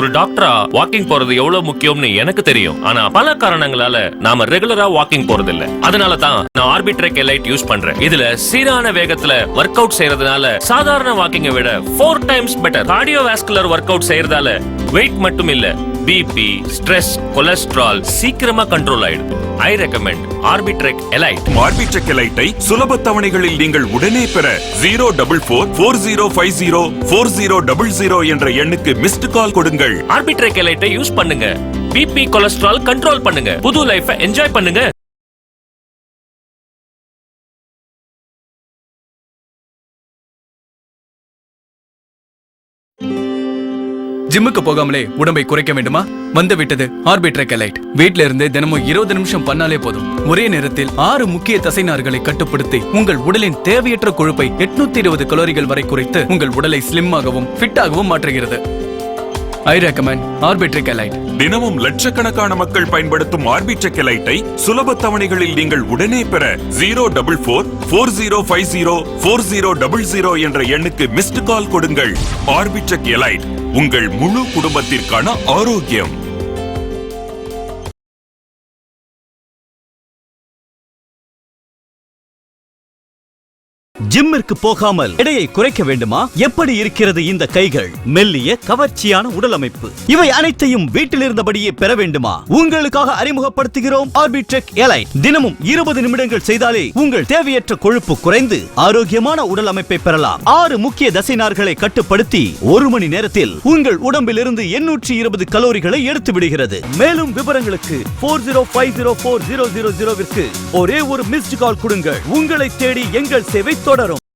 ஒரு டாக்டரா வாக்கிங் போறது எவ்வளவு முக்கியம்னு எனக்கு தெரியும். ஆனா பல காரணங்களால நாம ரெகுலரா வாக்கிங் போறது இல்ல. அதனால தான் நான் ஆர்பிட்ரெக் எலைட் யூஸ் பண்றேன். இதுல சீரான வேகத்துல ஒர்க் அவுட் செய்யறதுனால சாதாரண வாக்கிங்கை விட 4 times better. Cardiovascular work out செய்யறதால வெயிட் மட்டும் இல்ல, பிபி, ஸ்ட்ரெஸ், கொலஸ்ட்ரால் சீக்கிரமா கண்ட்ரோல் ஆயிடுது. I recommend Orbitrek elite. ஆர்பிட்ரெக் எலைட்டை சுலப தவணைகளில் நீங்கள் உடனே பெற 04440504000 என்ற எண்ணுக்கு மிஸ்டு கால் கொடுங்கள். ஆர்பிட்ரெக் எலைட்டை யூஸ் பண்ணுங்க. பிபி, கொலஸ்ட்ரால் கண்ட்ரோல் பண்ணுங்க. புது லைஃபை என்ஜாய் பண்ணுங்க. ஜிம்முக்கு போகாமலே உடம்பை குறைக்க வேண்டுமா? வந்து விட்டது ஆர்பிட்ரெக் எலைட். வீட்ல இருந்து தினமும் 20 நிமிஷம் பண்ணாலே போதும். ஒரே நேரத்தில் 6 முக்கிய தசைநார்களை கட்டுப்படுத்தி உங்கள் உடலின் தேவையற்ற கொழுப்பை 820 கலோரிகள் வரை குறைத்து உங்கள் உடலை ஸ்லிம்மாகவும் ஃபிட்டாகவும் மாற்றுகிறது. I recommend Orbitrek Elite. தினமும் லட்சக்கணக்கான மக்கள் பயன்படுத்தும் ஆர்பிட்ரெக் எலைட்டை சுலப தவணைகளில் நீங்கள் உடனே பெற 04440504000 என்ற எண்ணுக்கு மிஸ்டு கால் கொடுங்கள். ஆர்பிட்ரெக் எலைட், உங்கள் முழு குடும்பத்திற்கான ஆரோக்கியம். ஜிம்மிற்கு போகாமல் எடையை குறைக்க வேண்டுமா? எப்படி இருக்கிறது இந்த கைகள்? மெல்லிய கவர்ச்சியான உடல் அமைப்பு, இவை அனைத்தையும் வீட்டில் இருந்தபடியே பெற வேண்டுமா? உங்களுக்காக அறிமுகப்படுத்துகிறோம் ஆர்பிட்ரெக் எலைட். தினமும் 20 நிமிடங்கள் செய்தாலே உங்கள் தேவையற்ற கொழுப்பு குறைந்து ஆரோக்கியமான உடல் அமைப்பை பெறலாம். 6 முக்கிய தசைநார்களை கட்டுப்படுத்தி 1 மணி நேரத்தில் உங்கள் உடம்பில் இருந்து 820 கலோரிகளை எடுத்து விடுகிறது. மேலும் விவரங்களுக்கு 40504000 ஒரே ஒரு மிஸ்டு கால் கொடுங்கள். உங்களை தேடி எங்கள் சேவை தொடரும்.